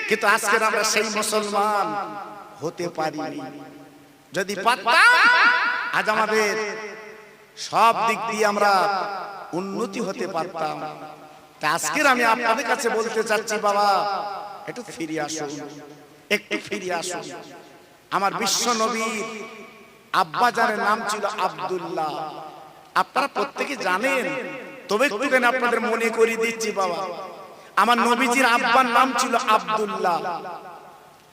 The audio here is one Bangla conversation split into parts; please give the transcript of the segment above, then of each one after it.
কিন্তু আজকে আমরা সেই মুসলমান হতে পারিনি। যদি পারতাম আজ আমাদের সব দিক দিয়ে আমরা উন্নতি হতে পারতাম। তাই আজকে আমি আপনাদের কাছে বলতে চাচ্ছি, বাবা একটু ফিরে আসুন, একটু ফিরে আসুন। আমার বিশ্ব নবীর আব্বাজানের নাম ছিল আব্দুল্লাহ। আপনারা প্রত্যেকে জানেন, তবে একটুখানি আপনাদের মনে করিয়ে দিচ্ছি। বাবা, আমার নবীজির আব্বার নাম ছিল আব্দুল্লাহ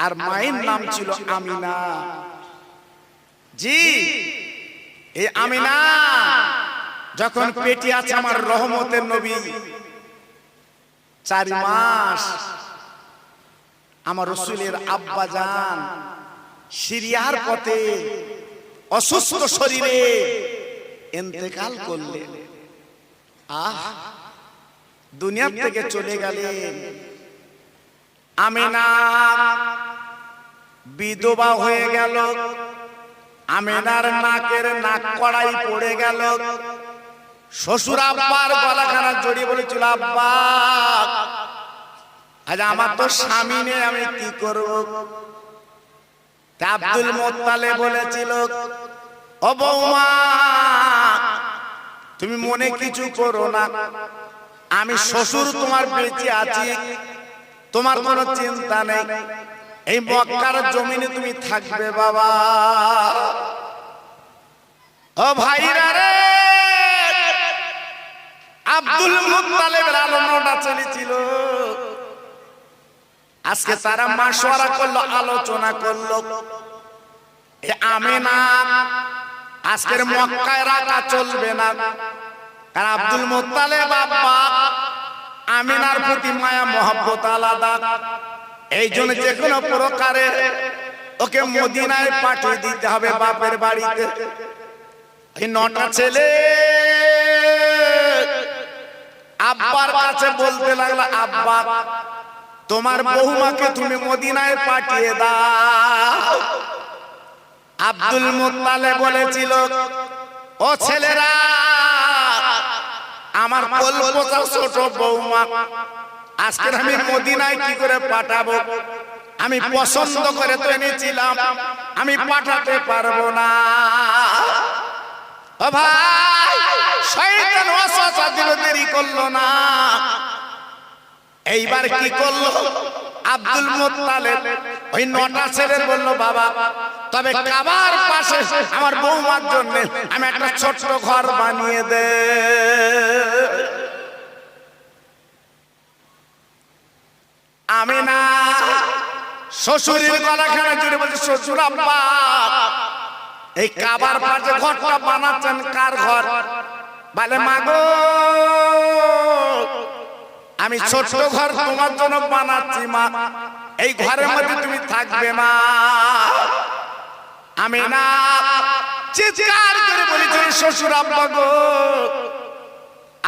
আর মায়ের নাম ছিল আমিনা। জি, এই আমিনা যখন পেটে আছে আমার রহমতের নবী 4 মাস, আমার রাসূলের আব্বাজান সিরিয়ার পথে অসুস্থ শরীরে ইন্তেকাল করলেন। দুনিয়া থেকে চলে গেলেন। আমিনা বিধবা হয়ে গেল। আমিনার নাকের নাক কড়াই পড়ে গেল। শ্বশুর আব্বার গলাখানা জড়িয়ে বলেছিল, আব্বা আজ আমার তো স্বামী নেই, আমি কি করব? আব্দুল মুত্তালিব বলেছিল, ও বৌমা তুমি মনে কিছু করো না, আমি শ্বশুর তোমার বেঁচে আছি, তোমার কোনো চিন্তা নেই, এই মক্কার জমিনে তুমি থাকবে। বাবা ও ভাইরা রে, আব্দুল মুত্তালিবের আলোচনা চলেছিল। আজকে তারা মাশওয়ারা করলো, আলোচনা করলো, এ আমিনা আজকের মক্কায় রাখা চলবে না, কারণ আব্দুল মুত্তালিব বাবা আমিনার প্রতি মায়া মহব্বত আলাদা। এই জন্য যে কোনো প্রকারে ওকে মদিনায় পাঠিয়ে দিতে হবে বাপের বাড়িতে। এই 9টা ছেলে আব্বার কাছে বলতে লাগলো, আব্বা তোমার বৌমাকে তুমি মদিনায় পাঠিয়ে দাও। আব্দুল মুত্তালিব বলেছিল, ও ছেলেরা, আমার কল্পতা ছোট বৌমা আজকে আমি মদিনায় কি করে পাঠাবো? আমি পছন্দ করে তো এনেছিলাম, আমি পাঠাতে পারবো না। ও ভাই, শয়তান ওয়াসওয়াসা দিল, দেরি করলো না। এইবার কি করলো আব্দুল মুত্তালিব? ওই 9টা ছেলে বলল, বাবা তবে কাবার পাশে আমার বৌমার জন্য আমি একটা ছোট্ট ঘর বানিয়ে দে। আমিনা শ্বশুরের গলাখানা জুড়ে বলছে, শ্বশুর আব্বা এই কাবার পাশে ঘরটা বানাচ্ছেন কার ঘর? বলে, মাগো আমি ছোট্ট ঘর তোমার জন্য বানাচ্ছি মা, এই ঘরের মধ্যে তুমি থাকবে না। আমিনা চিৎকার করে বলেছিল, শ্বশুর আব্বা গো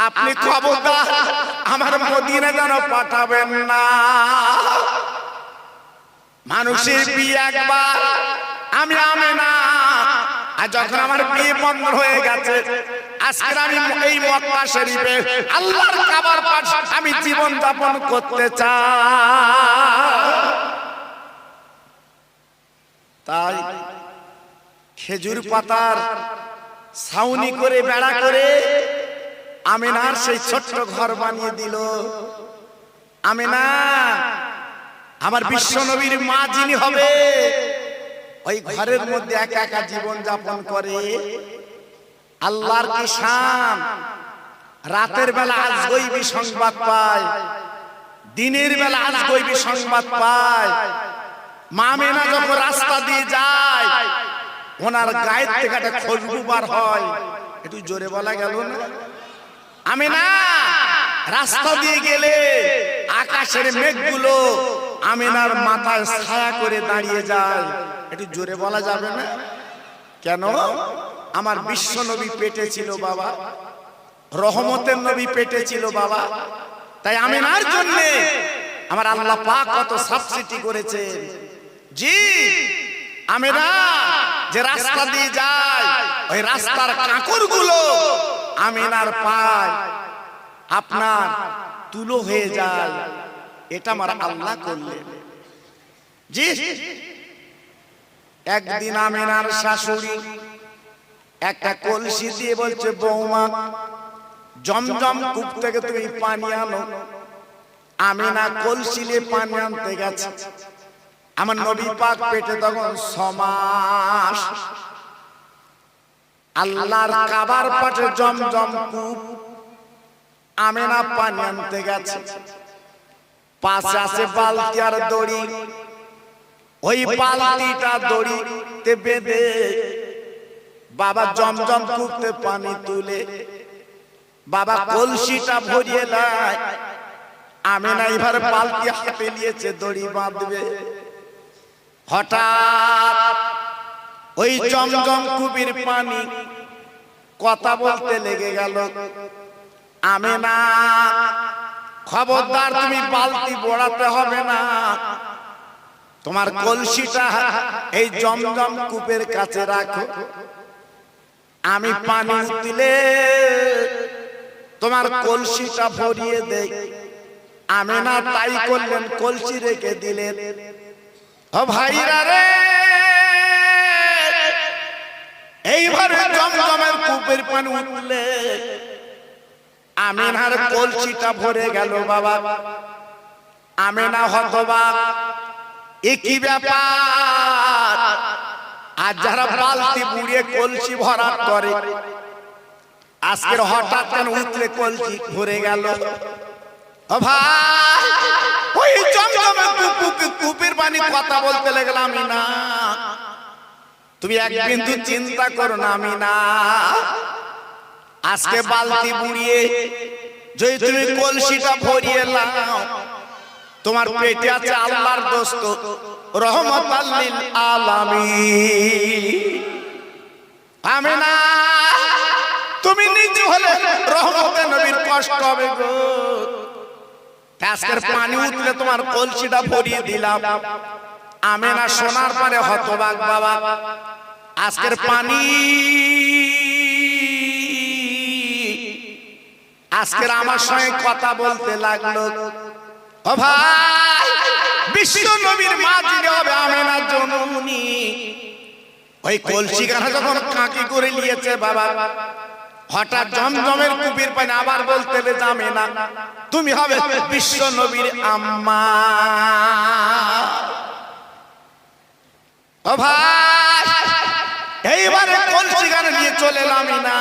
আপনি খবরদার আমার মদিনা যেন পাঠাবেন না। মানুষের বিয়ে একবার, আমি আমিনা আর যখন আমার বিয়ে বন্ধ হয়ে গেছে, আজকে আমি এই মক্কা শরীফে আল্লাহর কাবার পাশে আমি জীবন যাপন করতে চাই। তাই খেজুর পাতার ছাউনি করে বেড়া করে আমিনার সেই ছোট্ট ঘর বানিয়ে দিল। আমিনা আমার বিশ্ব নবীর মা যিনি হবে, ওই ঘরের মধ্যে একা একা জীবন যাপন করে। আল্লাহর কি শান! রাতের বেলা আজগৈবী সংবাদ পায়, দিনের বেলা আজগৈবী সংবাদ পায়। মা আমিনা যখন রাস্তা দিয়ে যায়, ওনার গায়ের থেকে একটা খুশবু বার হয়। একটু জোরে বলা গেল না? আমিনা রাস্তা দিয়ে গেলে আকাশের মেঘগুলো আমিনার মাথায় ছায়া করে দাঁড়িয়ে যায়। একটু জোরে বলা যাবে না? কেন? আমার বিশ্ব নবী পেটে ছিল বাবা, রহমতের নবী পেটে ছিল বাবা। তাই আমিনার জন্য আমার আল্লাহ পাক কত সাবসিডি করেছে। জি, আমিনা যে রাস্তা দিয়ে যায়, ওই রাস্তার কাঁকরগুলো আমিনার পায় আপনার তুলো হয়ে যায়। এটা আমার আল্লাহ করলেন। জি, একদিন আমিনার শাশুড়ি একটা কলসি দিয়ে বলছে, বৌমা জমজম কূপ থেকে তুমি পানি আনো। আমিনা কলসি নিয়ে পানি আনতে গেছে। আমার নবী পাক পেটে তখন 6 মাস। আল্লাহর কাবার পাশে জমজম কূপ, আমিনা পানি আনতে গেছে। পাশে আছে বালতি আর দড়ি। ওই বালতিটা দড়িতে বেঁধে বাবা জমজম কূপতে পানি তুলে বাবা কলসিটা ভরিয়ে দেয়। আমিনা এবার বালতি হাতে নিয়েছে, দড়ি বাঁধবে। হঠাৎ ওই জমজম কূপের পানি কথা বলতে লেগে গেল। আমিনা, খবরদার, তুমি বালতি বড়াতে হবে না, তোমার কলসিটা এই জমজম কূপের কাছে রাখো, আমি পানি দিলে তোমার কলসিটা ভরিয়ে দেই। আমিনা তাই করলেন, কলসি রেখে দিলেন। ও ভাইরা রে, এইভাবে জমজমের কূপের পানি উঠলে আমিনার কলসিটা ভরে গেল। বাবা আমিনা হতবাক, এ কি ব্যাপার? আর যারা বালতি বুড়িয়ে কলসি ভরা করে, আজকের হঠাৎ কেন উঠলে কলসি ভরে গেল? ও ভাই, ওই জমজমের কূপের পানি কথা বলতে লাগলাম। আমিনা, তুমি এক বিন্দু চিন্তা করো না আমিনা, আজকে বালতি বুড়িয়ে যদি তুমি কলসিটা ভরিয়ে নাও, তোমার পেটে আছে আল্লাহর দোস্ত রহমাতাল লিল আলামিন। আমিনা, তুমি নিজে হলে রহমতে নবীর কষ্ট হবে গো। আজকের পানি উঠলে তোমার কলসিটা ভরিয়ে দিলাম। আমিনা শোনার পরে হতবাক। বাবা আজকের পানি, আজকের আমার সঙ্গে কথা বলতে লাগলো। ও ভাই, বিশ্ব নবীর মা যিনি হবে আমিনার জননী, ওই কলসি গানা যখন কাঁকি করে নিয়েছে বাবা, হঠাৎ জমজমের কূপের পানি আবার বলতে যাবে না, তুমি হবে বিশ্ব নবীর আম্মা। ও ভাই, এইবারে কলসি গানা নিয়ে চলে এলাম। আমিনা,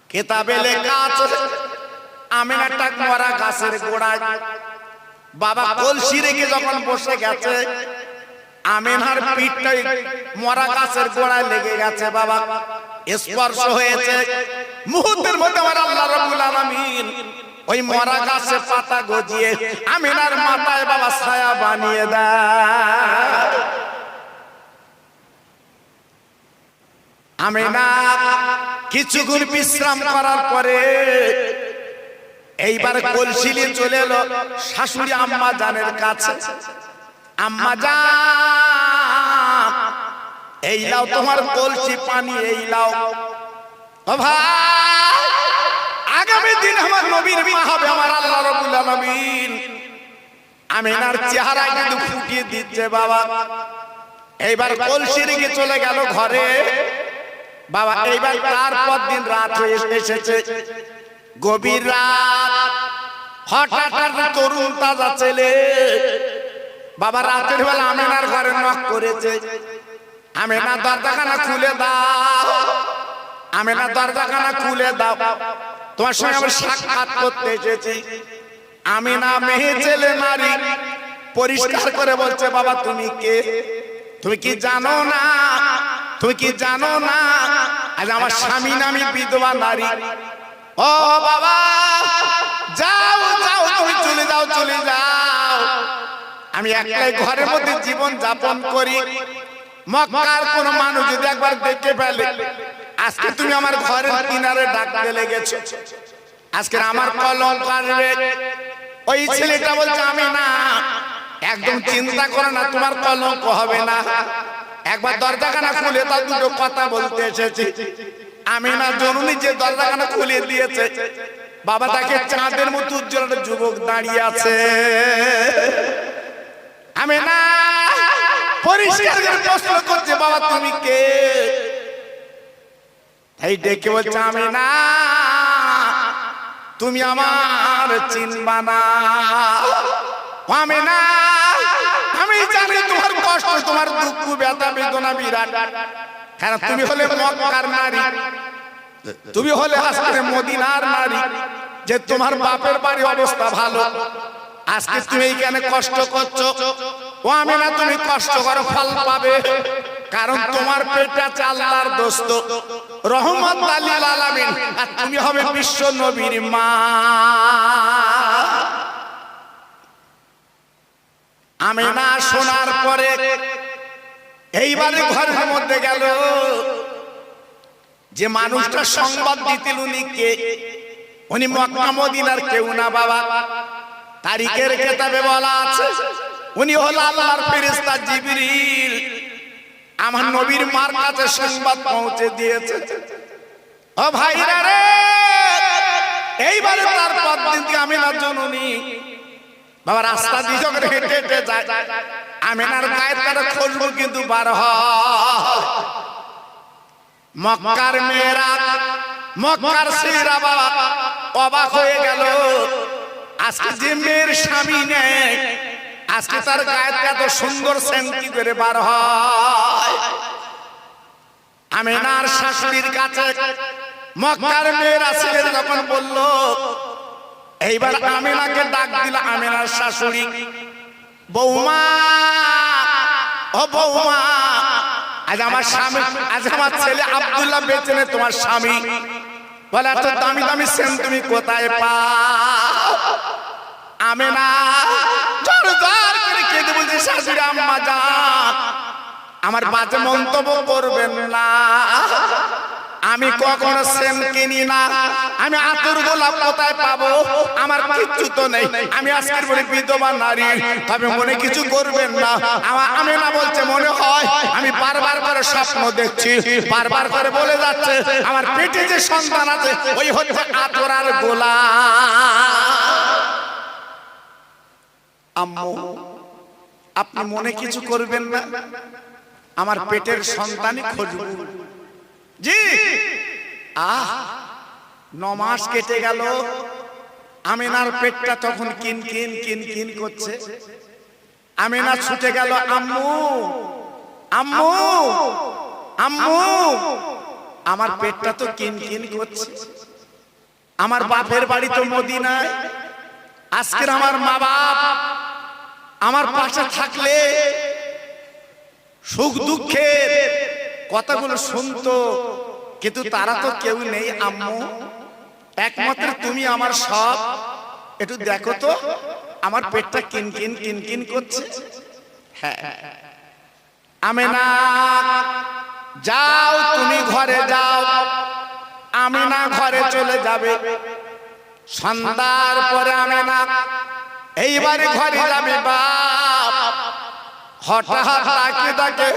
কিতাবে লেখা আছে আমিনাটা মরা গাছের গোড়ায় বাবা কলসি রেখে যখন বসে গেছে, আমিনার পিঠটা মরা গাছের গোড়ায় লেগে গেছে। বাবা স্পর্শ হয়েছে, মুহূর্তের মধ্যে আমার আল্লাহ রাব্বুল আলামিন ওই মরা গাছের পাতা গজিয়ে আমিনার মাথায় বাবা ছায়া বানিয়ে দেয়। আমিনা কিছুক্ষণ বিশ্রাম করার পরে এইবার কলসি নিয়ে চলে এলো শাশুড়ি আম্মা জানের কাছে। আম্মা জান, এই লাও তোমার কলসি পানি, এই লাও। ও ভাই, আগামী দিন আমার নবীর মা হবে আমার আল্লাহ রাব্বুল আলামিন। আমিনার চেহারা কিন্তু ফুটিয়ে দিচ্ছে বাবা। এইবার কলসি রেখে চলে গেল ঘরে। বাবা এইবার তারপর দিন রাত হয়ে এসেছে, গভীর রাত। হঠাৎ তরুণ তাজা ছেলে বাবা রাতের বেলা আমিনার ঘরে নক করেছে। আমিনা দরজাখানা খুলে দাও, আমিনা দরজাখানা খুলে দাও, তোমার সঙ্গে আমি সাক্ষাৎ করতে এসেছি। আমিনা মেয়ে ছেলে নারী পরিষ্কার করে বলছে, বাবা তুমি কে? তুমি কি জানো না, তুমি কি জানো না আজ আমার স্বামী নামী বিধবা নারী? ও বাবা, যাও যাও, তুমি চলে যাও, চলে যাও। আমি একলাই ঘরের মধ্যে জীবন যাপন করি। মক্কার কোন মানুষ যদি একবার দেখে ফেলে, আজকে তুমি আমার ঘরের কিনারে ডাকতে লেগেছো, আজকে আমার কলঙ্ক আসবে। ওই ছেলেটা বলছে, আমি না, একদম চিন্তা করো না, তোমার কলঙ্ক হবে না। একবার দরজাখানা খুলে তার দুটো কথা বলতে এসেছি। আমিনা জননী যে দরজাখানা খুলে দিয়েছে, বাবা তাকে চাঁদের মতো উজ্জ্বল যুবক দাঁড়িয়ে আছে। আমেনা পরিষ্কার করে প্রশ্ন করছে, বাবা তুমি কে? এই ডেকে বলছে, আমেনা তুমি আমার চিনবা না। আমেনা আমি জানি তোমার কষ্ট, তোমার দুঃখ, ব্যথা, বেদনা বিরাট। কারণ তুমি হলে মক্কার নারী, তুমি হলে আজকে মদিনার নারী, যে তোমার বাপের বাড়ি অবস্থা ভালো, আজকে তুমি এইখানে কষ্ট করছো। ও আমেনা তুমি কষ্ট করো, ফল পাবে। কারণ তোমার পেটে আছে আল্লাহর দোস্ত রহমত লিল আলামিন, আর তুমি হবে বিশ্ব নবীর মা। আমেনা শোনার পরে এইবারে ঘরের মধ্যে গেল, যে মানুষটা সংবাদ দিতেন উনি কে? উনি মক্কা মদিনার কেউ না বাবা, তারিখের কিতাবে বলা আছে উনি হল আল্লাহর ফেরেশতা জিবরিল। আমার নবীর মার কাছে সংবাদ পৌঁছে দিয়েছে। ও ভাইরা রে, এইবারে তার পদ্ধতি আমেনার জননী বাবা রাস্তা দিয়ে যখন হেঁটে হেঁটে যায়, আমেনার গায়ের কাটা খুশবু কিন্তু বার হয়। মক্কার মেয়েরা, মক্কার ছেলেরা বাবা অবাক হয়ে গেল, আজকে যে মেয়ের স্বামী নেই, আজকে তার গায়ের এত সুন্দর সেন্ট করে বার হয়। আমেনার শাশুড়ির কাছে মক্কার মেয়েরা ছেলেরা যখন বলল, এইবার আমেনাকে ডাক দিল আমেনার শাশুড়ি, বৌমা ও বৌমা, আজ আমার স্বামী, আজ আমার ছেলে আব্দুল্লাহ বেঁচে নেই, তোমার স্বামী বলে এত দামি দামি সেন্ট তুমি কোথায় পাও? আমেনা জোরদার করে কেঁদে বলছে, শাশুড়ি আম্মা জান আমার বাজে মন্তব্য করবেন না, আমি কখনো সেন্ট কিনি না, আমি আতর গোলাপ কোথায় পাবো? আমার কিচ্ছু তো নেই, আমি আজকের বলে বিধবা নারী, তবে মনে কিছু করবেন না। আমার আমেনা বলছে, মনে হয় আমি বারবার করে স্বপ্ন দেখছি, বারবার করে বলে যাচ্ছে আমার পেটে যে সন্তান আছে ওই হচ্ছে আতর আর গোলাপ। আম্মু আপনি মনে কিছু করবেন না, আমার পেটের সন্তানই খুঁজব। জি 9 মাস কেটে গেল, আমেনার পেটটা তখন কিন কিন কিন কিন করছে। আমেনা ছুটে গেল, আম্মু আম্মু আম্মু, আমার পেটটা তো কিন কিন করছে, আমার বাপের বাড়ি তো মদিনায়, আজকের আমার মা বাপ আমার পাশে থাকলে সুখ দুঃখের কথাগুলো শুনতো, কিন্তু তারা তো কেউ নেই আম্মু, একমাত্র তুমি আমার সব, একটু দেখো তো আমার পেটটা কিন কিন কিন কিন করছে। হ্যাঁ আমেনা যাও, তুমি ঘরে যাও। আমেনা ঘরে চলে যাবে। সন্ধ্যার পরে আমেনা এইবারে ঘরে যাবে, বাপ হঠাৎ ডাকে ডাকে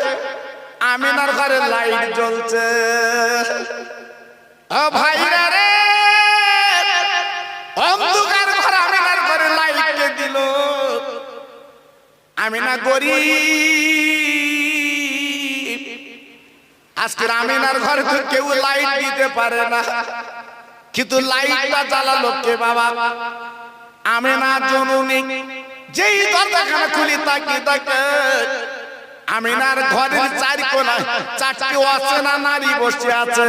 আমেনার ঘরে লাইট জ্বলছে। ও ভাইরা রে, অন্ধকার ঘরে আমেনার ঘরে লাইট কে দিল? আমেনা গরিব, আজকে আমেনার ঘরে তো কেউ লাইট দিতে পারে না, কিন্তু লাইটটা জ্বালালো কে বাবা? আমেনা জননী। যেই দরজাখানা খুলি তাকিয়ে তাকে আমেনার ঘরের চার কোনায় 4টি অচেনা নারী বসে আছে।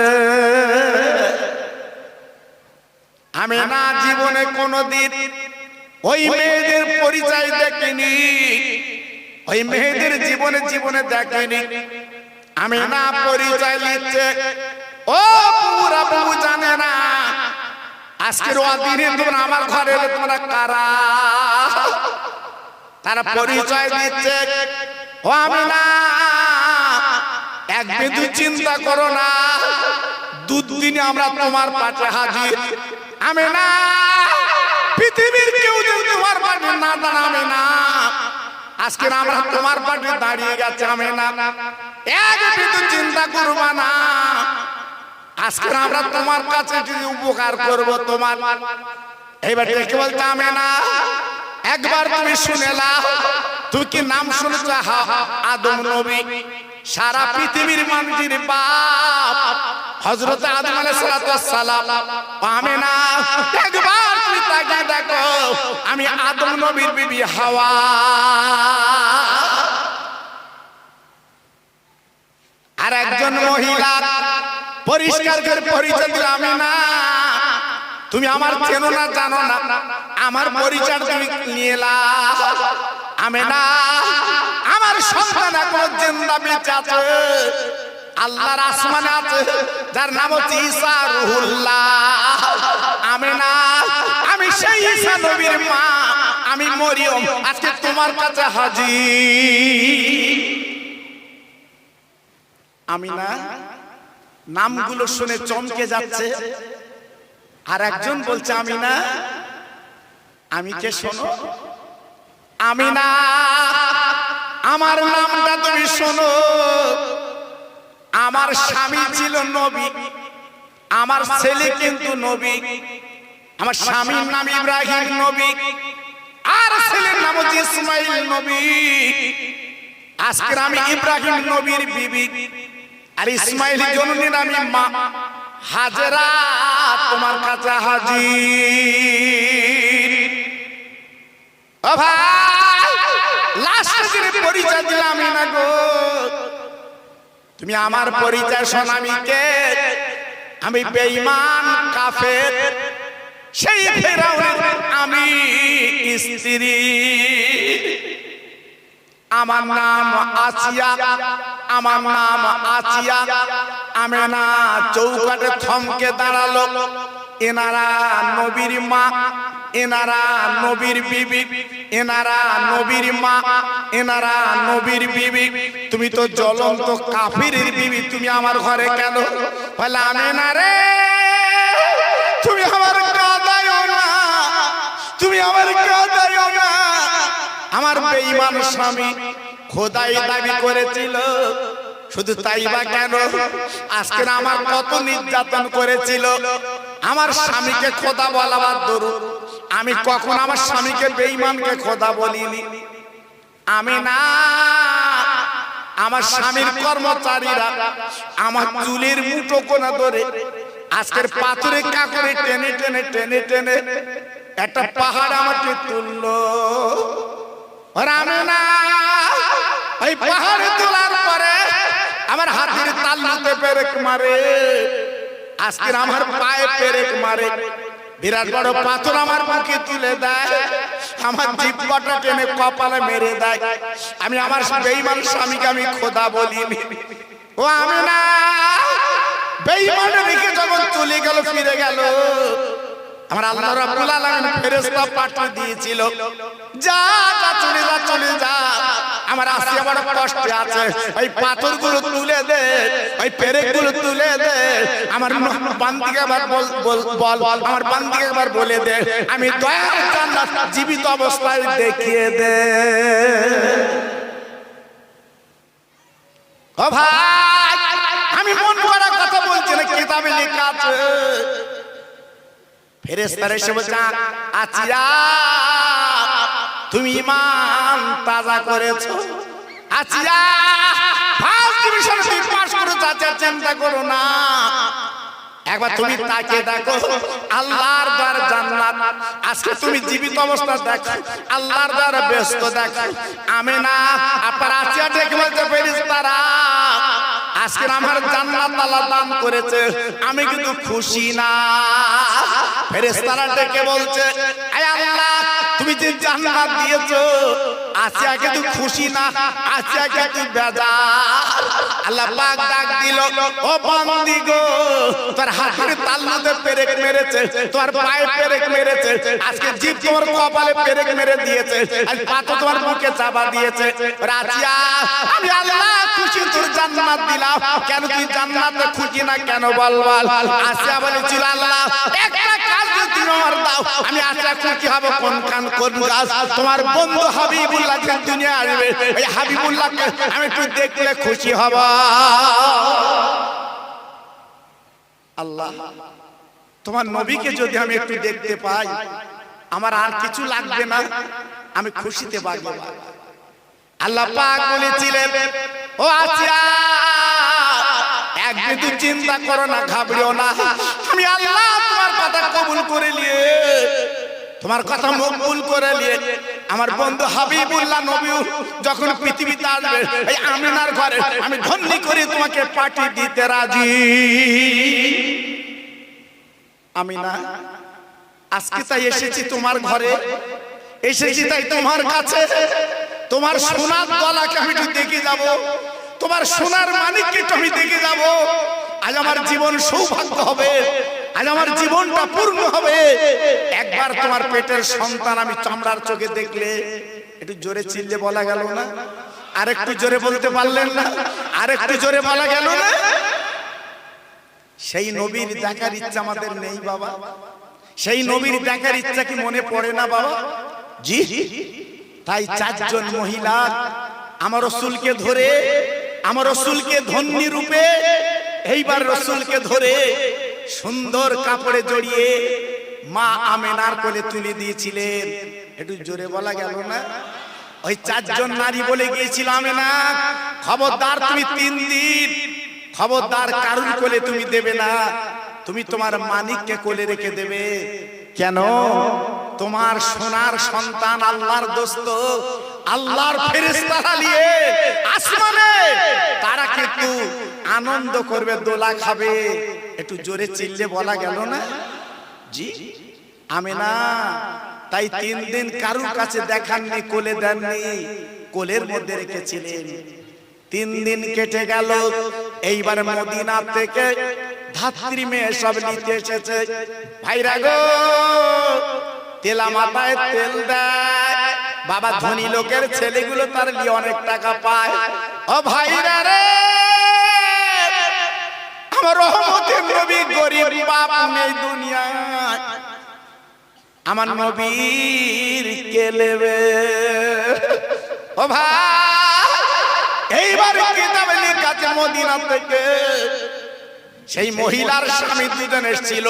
আমেনা জীবনে কোনদিন ওই মেয়েদের পরিচয় দেখেনি, ওই মেয়েদের জীবনে জীবনে দেখেনি। আমেনা পরিচয় নিচ্ছে, ও পুরা বাবু জানে না আজকের অদিনে তোমরা আমার ঘরে এলে তোমরা কারা? তারা পরিচয় দিচ্ছে, ও আমেনা এক বিন্দু চিন্তা করো না, দুদিনে আমরা তোমার পাশে হাজির। আমেনা পৃথিবীর কেউ যদি তোমার পাশে না দাঁড়াবে না, আজকে আমরা তোমার পাশে দাঁড়িয়ে গেছে। আমেনা এক বিন্দু চিন্তা করবা না, আজকে আমরা তোমার কাছে যদি উপকার করব তোমার। এইবার দেখে বলতে আমেনা একবার তুমি শুনে নাও, তুই কি নাম শুনেছ আদম নবী? সারা পৃথিবীর মানুষের বাপ হযরত আদম আলাইহিস সালাম। আমেনা একবার তুই তাকিয়ে দেখো, আমি আদম নবীর বিবি হাওয়া। আর একজন মহিলা পরিষ্কার করে পরিচয় দিল, আমেনা তুমি আমার চেনো না জানো না, আমার পরিচয় তুমি নিয়ে এলা। আমেনা আমার সন্তান এখন জিন্দা বেঁচে আছে, আল্লাহর আসমানে আছে, যার নাম হচ্ছে ঈসা রূহুল্লাহ। আমেনা আমি সেই ঈসা নবীর মা, আমি মরিয়ম আজকে তোমার কাছে হাজির। আমিনা নামগুলো শুনে চমকে যাচ্ছে। আর একজন বলছে, আমিনা আমি কে শোনো? আমিনা আমার নামটা তুমি শোনো। আমার স্বামী ছিল নবী, আমার ছেলে কিন্তু নবী। আমার স্বামীর নাম ইব্রাহিম নবী, আর ছেলের নাম হচ্ছে ইসমাইল নবী। আজকে আমি ইব্রাহিম নবীর বিবি, আর ইসমাইল জননীর আমি মা হাজেরা তোমার কাছে হাজির। ও ভাই, লাস্টে যে পরিচয় দিলাম না গো, তুমি আমার পরিচয় শোন। আমি কে? আমি বেঈমান কাফের, সেই ফেরাউনের আমি স্ত্রী। আমার নাম আসিয়া, আমার নাম আসিয়া। আমেনা চৌকাঠে থমকে দাঁড়ালো। এনারা নবীর মা, এনারা নবীর বিবি, এনারা নবীর মা, এনারা নবীর বিবি। তুমি তো জ্বলন্ত কাফিরের বিবি, তুমি আমার ঘরে কেন? বলে আমেনা রে, তুমি আমার কাঁদায়ও না, তুমি আমার কাঁদায়ও না। আমার বেঈমান স্বামী খোদাই দাবি করেছিল, শুধু তাই বা কেন, আজকে আমার কত নির্যাতন করেছিল। আমার স্বামীকে খোদা বলা বাদ ধরো, আমি কখন আমার স্বামীকে বেঈমানকে খোদা বলিনি। আমি না, আমার স্বামীর কর্মচারীরা আমার চুলের মুঠো কোনা ধরে আজকের পাথরে কাকরে টেনে টেনে টেনে টেনে একটা পাহাড় আমাকে তুললো। আমেনা ওই পাহাড়ে তোলার পরে আমার হাতের তালুতে পেরেক মারে, আজকে আমার পায়ে পেরেক মারে, বিরাট বড় পাথর আমার মুখে তুলে দেয়, আমার জিহ্বাটা টেনে কপালে মেরে দেয়। আমি আমার বেঈমান স্বামীকে আমি খোদা বলিনি। ও আমেনা, বেঈমান রেখে যখন চলে গেল, ফিরে গেল, আমার আল্লাহ রাব্বুল আলামিন ফেরেশতা পাঠিয়ে দিয়েছিল, যা যা চলে যা চলে যা, আমার আসিয়া বড় কষ্টে আছে, ওই পাথরগুলো তুলে দে, ওই পেরেকগুলো তুলে দে, আমার বান্দিকে একবার বল, আমার বান্দিকে একবার বলে দে, আমি দয়ার জান্নাত জীবিত অবস্থায় দেখিয়ে দে। ও ভাই, আমি মন করা কথা বলছি না, কিতাবে লেখা আছে। ফেরেশতারা এসে বলছে, আচিয়া তুমি ঈমান তাজা করেছো, আচিয়া ফার্স্ট ডিভিশন তুমি পাস করেছো, আচ্ছা চিন্তা করো না, একবার তুমি তাকিয়ে দেখো আল্লাহর দ্বার জান্নাত, আজকে তুমি জীবিত অবস্থা দেখো, আল্লাহর দ্বার ব্যস্ত দেখো। আমেনা আপনার আচিয়া ডেকে বলতে ফেরেশতারা, আজকে আমার জান্নাত আল্লাহ দান করেছে, আমি কিন্তু খুশি না। ফেরেশতারা ডেকে বলছে, আয় আল্লাহ, তুমি যে জান্নাত দিয়েছো, আচিয়া কিন্তু খুশি না, আচিয়া কিন্তু বেজার। আল্লাহ পাক ডাক দিল, ও বান্দি গো, তোর হাতের তালুতে পেরেক মেরেছে, তোর পায়ে পেরেক মেরেছে, আজকে জিভ তোমার কপালে পেরেক মেরে দিয়েছে, আজ পাথর তোমার মুখে চাপা দিয়েছে। আচিয়া আমি আল্লাহ খুশি, তোর জান্নাত দিলাম, কেন তুই জান্নাতে খুশি না কেন বল বল। আচিয়া বলেছিল, আল্লাহ একটা কাজ যদি আমার দাও, আমি আচিয়া খুশি হব। কোন কান কোন গাছ? তোমার বন্ধু হাবিবুল্লাহ যে দুনিয়া আসবে, এই হাবিবুল্লাহকে আমি একটু দেখলে খুশি হব। আল্লাহ, তোমার নবীকে যদি আমি একটু দেখতে পাই, আমার আর কিছু লাগবে না, আমি খুশিতে বাঁচব। আল্লাহ পাক বলেছিলেন, ও আসিয়া একদিন তুই চিন্তা করো না, ঘাবড়িও না, আমি আল্লাহ তোমার কথা কবুল করে নিয়ে, তোমার কথা মকবুল করে নিয়ে আমার বন্ধু হাবিবুল্লাহ নবী যখন পৃথিবীতে আসবে এই আমিনার ঘরে আমি ধন্যি করে তোমাকে পাঠিয়ে দিতে রাজি। আমিনা, আজকে তাই এসেছি তোমার ঘরে, এসেছি তাই তোমার কাছে, তোমার সোনার গলাকে আমি একটু দেখে যাব, তোমার সোনার মানিককে আমি দেখে যাব। আজ আমার জীবন সৌভাগ্য হবে, আজ আমার জীবনটা পূর্ণ হবে। একবার তোমার পেটের সন্তান আমি চামড়ার চোখে দেখলে, একটু জোরে চিল্লে বলা গেল না? আর একটু জোরে বলতে পারলেন না? আর একটু জোরে বলা গেল না? সেই নবীর দেখার ইচ্ছা আমাদের নেই বাবা? সেই নবীর দেখার ইচ্ছা কি মনে পড়ে না বাবা? জি। তাই চারজন মহিলা আমার রাসূলকে ধরে, আমার রাসূলকে ধন্যী রূপে এইবার রাসূলকে ধরে সুন্দর কাপড়ে জড়িয়ে মা আমেনার কোলে তুলে দিয়েছিলেন। একটু জোরে বলা গেল না? ওই চারজন নারী বলে গিয়েছিল, আমেনা খবরদার তুমি 3 দিন খবরদার কারুর কোলে তুমি দেবে না, তুমি তোমার মানিককে কোলে রেখে দেবে। কেন? তোমার সোনার সন্তান আল্লাহর দোস্ত, আল্লাহর ফেরেশতারা নিয়ে আসমানে তারা কিন্তু আনন্দ করবে, দোলা খাবে। একটু জোরে চিল্লে বলা গেল না? জি। আমেনা তাই 3 দিন কারুর কাছে দেখাননি, কোলে দেননি, কোলের মধ্যে রেখেছিলেন। 3 দিন কেটে গেল। এইবার মদিনা থেকে ধাত্রী মেয়ে সব নিতে এসেছে। ভাইরা গো, তেলা মাথায় তেল দেয় বাবা, ধনী লোকের ছেলেগুলো তার নিয়ে অনেক টাকা পায়। ও ভাইরা রে, আমার রহমতের নবী গরিব বাপ নেই দুনিয়ায়, আমার নবীর কে নেবে? ও ভাই, এইবার কিতাবে লেখা আছে মদিনা থেকে সেই মহিলার স্বামী দুজন এসেছিল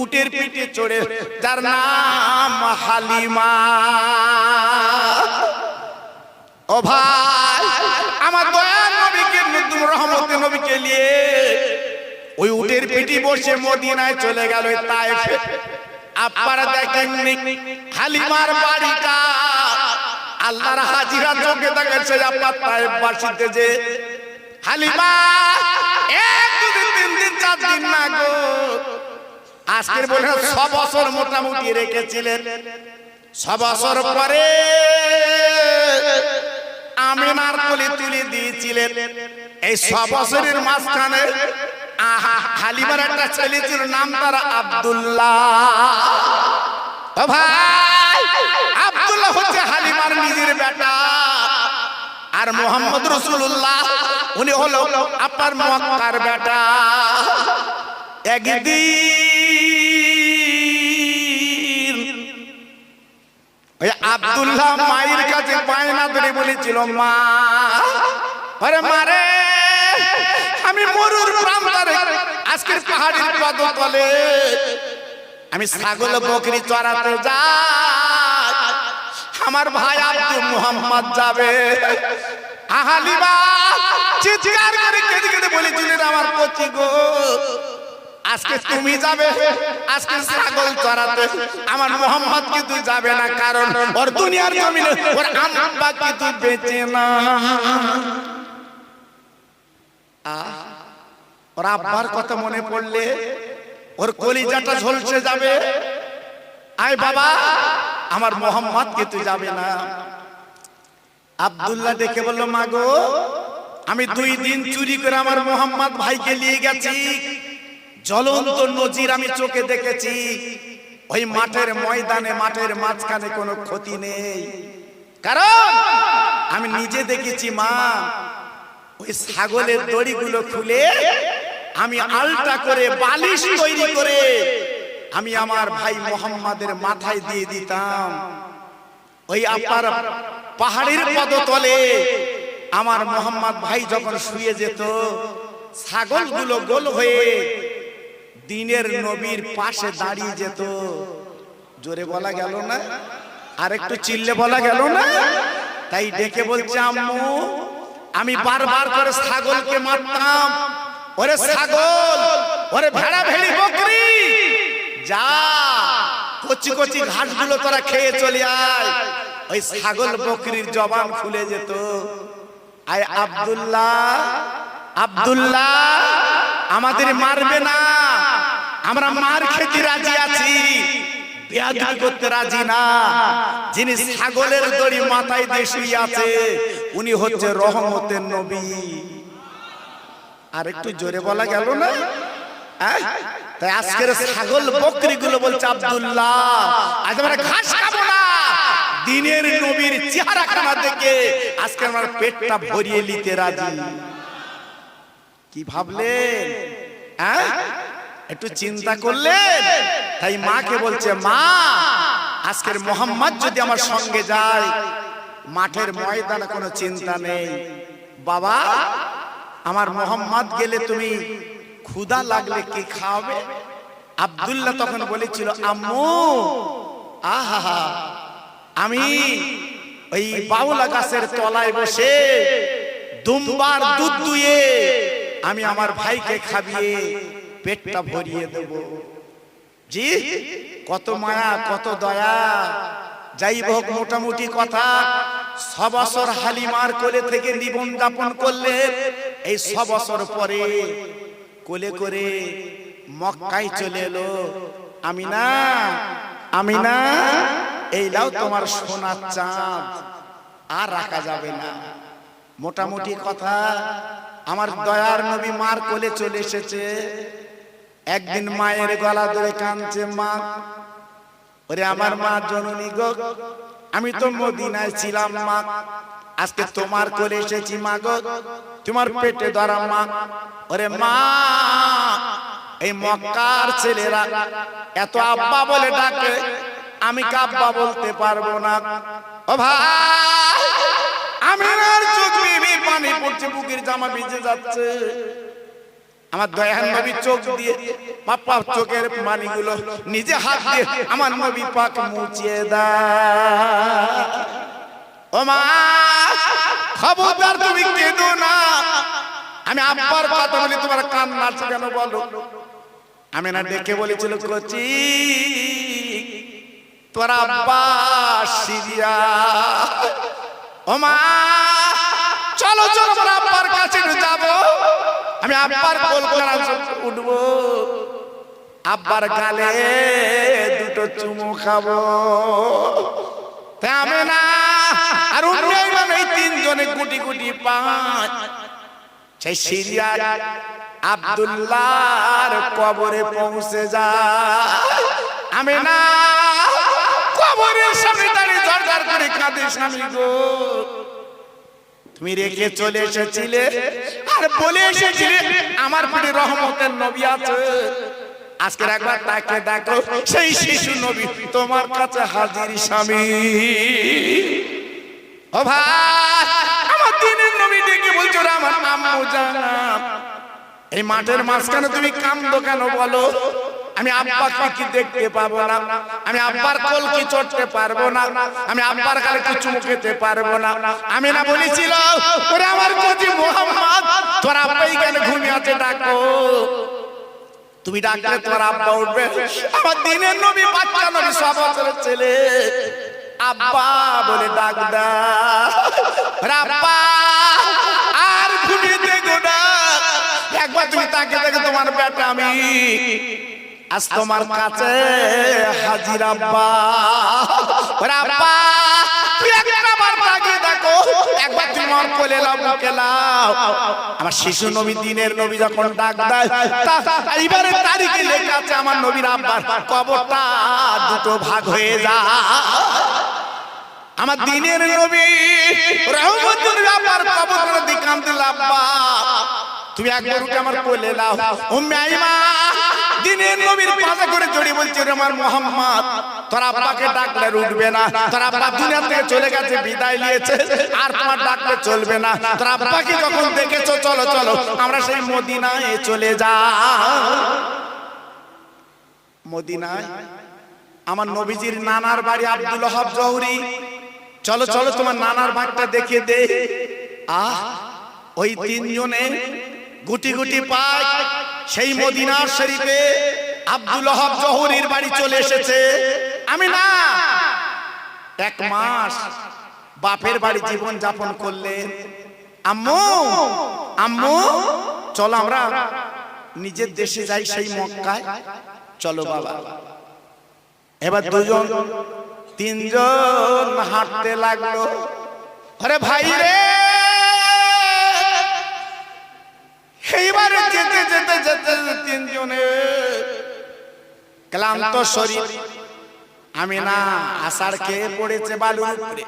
উটের পিঠে চড়ে, যার নাম হালিমা। ও ভাই, আমার দয়ার নবীকে, রহমতের নবীকে নিয়ে ওই উটের পিঠে বসে মদিনায় চলে গেল তায়েফে। আপনারা দেখেননি হালিমার বাড়িটা, আল্লাহর হাজিরা চোখে দেখেছে আপনার তায়েফ বাসীতে যে হালিমা 1 2 3 দিন 4 দিন না গো, আজকের বলে 6 বছর মোটামুটি রেখেছিলেন। 6 বছর পরে আমিনার কোলে তুলে দিয়েছিলেন। এই 6 বছরের মাঝখানে হালিমার একটা ছেলে ছিল, নাম তার আব্দুল্লাহ। ও ভাই, আব্দুল্লাহ হচ্ছে হালিমার নিজের বেটা, আর মুহাম্মদ রাসূলুল্লাহ উনি হলো আপনার মক্কার বেটা। একদিন ওই আব্দুল্লাহ মায়ের কাছে বায়না ধরে বলেছিল, মা, আরে মারে, আমি মরুর প্রান্তরে আজকের পাহাড়ের পদতলে আমি ছাগল বকরি চড়াতে যাই, আমার ভাই আব্দুল মুহাম্মদ যাবে। হালিমা চিৎকার করে কেঁদে কেঁদে বলেছিলেন, আমার পতি গো, আজকে তুমি যাবে আজকে ছাগল চড়াতে, আমার মুহাম্মদ কিন্তু যাবে না, কারণ ওর দুনিয়ার জমিনে ওর আম্মা কিন্তু বেঁচে না। ওর আব্বার কথা মনে পড়লে ওর কলিজাটা ঝলসে যাবে। আয় বাবা, আমার মুহাম্মদ কিন্তু যাবে না। আব্দুল্লাহ দেখে বলল, মা গো, আমি 2 দিন চুরি করে আমার মুহাম্মদ ভাইকে নিয়ে গেছি, জ্বলন্ত নজির আমি চোখে দেখেছি। ওই মাঠের ময়দানে, মাঠের মাঝখানে কোনো ক্ষতি নেই, কারণ আমি নিজে দেখেছি মা, ওই ছাগলের দড়িগুলো খুলে আমি আলটা করে বালিশ তৈরি করে আমি আমার ভাই মুহাম্মাদের মাথায় দিয়ে দিতাম। ওই আপনার পাহাড়ের পদতলে আমার মুহাম্মদ ভাই যখন শুয়ে যেত, ছাগলগুলো গোল হয়ে দিনের নবীর পাশে দাঁড়িয়ে যেত। জোরে বলা গেল না? আর একটু চিল্লে বলা গেল না? তাই ডেকে বলছে আম্মু আমি বারবার করে ছাগলকে মারতাম, ওরে ছাগল, ওরে ভেড়া ভেড়ি বকরি, যা কচি কচি ঘাসগুলো তোরা খেয়ে চলে আয়। ওই ছাগল বকরির জবান খুলে যেত। আয় আব্দুল্লাহ, আব্দুল্লাহ আমাদের মারবে না, আমরা মার খেতে রাজি আছি, বেয়াদবি করতে রাজি না। যিনি ছাগলের দড়ি মাথায় দিয়ে শুয়ে আছে উনি হচ্ছে রহমতের নবী। আর একটু জোরে বলা গেল না? তাই আজকের ছাগল বকরি গুলো বলছে আব্দুল্লাহ আজ আমরা ঘাস খাবো না, দিনের নবীর চেহারা খানা দেখে আজকে আমার পেটটা ভরিয়ে নিতে রাজি। কি ভাবলেন? একটু চিন্তা করলেন? তাই মাকে বলছে মা আজকের মোহাম্মদ যদি আমার সঙ্গে যায় মাঠের ময়দানে কোনো চিন্তা নেই, বাবা আমার মোহাম্মদ গেলে তুমি ক্ষুধা লাগলে কি খাওয়াবে? আব্দুল্লাহ তখন বলেছিল আম্মু আহা আমি ওই বাউলা গাছের তলায় বসে দুমবার দুধ দুয়ে আমি আমার ভাইকে খাবিয়ে পেটটা ভরিয়ে দেব। জি কত মায়া কত দয়া। যাই হোক মোটামুটি কথা, 6 বছর হালিমার কোলে থেকে জীবন যাপন করলে এই 6 বছর পরে কোলে করে মক্কায় চলে এলো আমিনা। আমিনা এই লাও তোমার সোনার চাঁদ, আর রাখা যাবে না। মোটামুটি কথা আমার দয়ার নবী মার কোলে চলে এসেছে। একদিন মায়ের গলা ধরে কাঁদছে, মা ওরে আমার মা জননী গো, আমি তো মদিনায় ছিলাম মা, আজকে তোমার কোলে এসেছি মা গো, তোমার পেটে ধরা মা। ওরে মা এই মক্কার ছেলেরা এত আব্বা বলে ডাকে, আমি কি আব্বা বলতে পারবো না? ও ভাই আমিনার চোখ বেয়ে পানি পড়ছে, বুকের জামা ভিজে যাচ্ছে। আমার দয়ার নবী চোখ দিয়ে বাপ্পা চোখের পানিগুলো নিজে হাত দিয়ে আমার নবী পাক মুছিয়ে দেয়। ও মা খবরদার তুমি কেঁদো না, আমি আব্বার কথা বলি তোমার কান্না আসছে কেন বলো? আমিনা ডেকে বলেছিল কচি তোর আব্বা সিরিয়া। ও মা চলো চলো আমার আব্বার কাছে যাবো, আমি আব্বার কোল করে উঠবো, আব্বার গালে দুটো চুমু খাবো। আমি না আর এই 3 জনে গুটি গুটি পাঁচ সেই সিরিয়া আব্দুল্লাহর কবরে পৌঁছে যায়। আমি না কবরের সামনে দাঁড়িয়ে দরকার করে কাঁদে, স্বামী গো তুমি রেখে চলে এসেছিলে আর বলে এসেছিলে আমার পেটে রহমতের নবী আছে। আজকের একবার তাকে দেখো, সেই শিশু নবী তোমার কাছে হাজির স্বামী। ও ভাই আমার দিনের নবী ডেকে বলছো রে আমার আম্মু জান, এই মাঠের মাঝখানে তুমি কান্দো কেন বলো? আমি আব্বাকে কি দেখতে পাবো না? আমি আব্বার কোল কি চড়তে পারবো না? আমি আব্বার গালে কি চুমু খেতে পারবো না? আমি না বলেছিল ওরে আমার কচি মোহাম্মদ তোর আব্বাই কেন ঘুমিয়ে আছে, ডাকো। তুমি ডাকলে তোর আব্বা উঠবে। আমার দিনের নবী বাচ্চা নবী 6 বছরের ছেলে আব্বা বলে ডাক দাও। আব্বা আর ঘুমিয়ে দেখো না, একবার তুমি তাকে দেখো তোমার বেটা আমি আজ তোমার কাছে হাজির আব্বা। আব্বা তুই একবার তাকিয়ে দেখো, একবার তুমি আমার কোলে লাও, বুকে লাও। আমার শিশু নবী দিনের নবী যখন ডাক দেয় এইবারে তারিখে লেখা আছে আমার নবীর আব্বার কবরটা 2 ভাগ হয়ে যায়। আমার দিনের নবী রহমতুল আব্বার কবরের দিকে কাঁদতে আব্বা তুমি একবার উঠে আমার কোলে লাও। উম্মে আইমা দিনের নবীর পাশে করে জড়িয়ে বলছে রে আমার মোহাম্মদ তোর আব্বাকে ডাকলে উঠবে না, তোর আব্বা দুনিয়া থেকে চলে গেছে, বিদায় নিয়েছে, আর তোমার ডাকলে চলবে না। তোর আব্বাকে যখন দেখেছো চলো চলো আমরা সেই মদিনায় চলে যাই। মদিনায় আমার নবীজির নানার বাড়ি আব্দুল ওহাব জহুরি, চলো চলো তোমার নানার বাড়িটা দেখিয়ে দে। আহ, ওই তিনজনে গুটি গুটি পায় সেই মদিনার শরীফে আব্দুল ওয়াহাব জহুরীর বাড়ি চলে এসেছে। আমি না, 1 মাস বাপের বাড়ি জীবন যাপন করলেন। আম্মু আম্মু চলো আমরা নিজের দেশে যাই, সেই মক্কায় চলো বাবা। এবার দুজন তিনজন হাঁটতে লাগলো। আরে ভাই রে, এইবারে যেতে যেতে যেতে তিনজনে ক্লান্ত শরীর। আমি না আষাঢ় খেয়ে পড়েছে বালুর উপরে।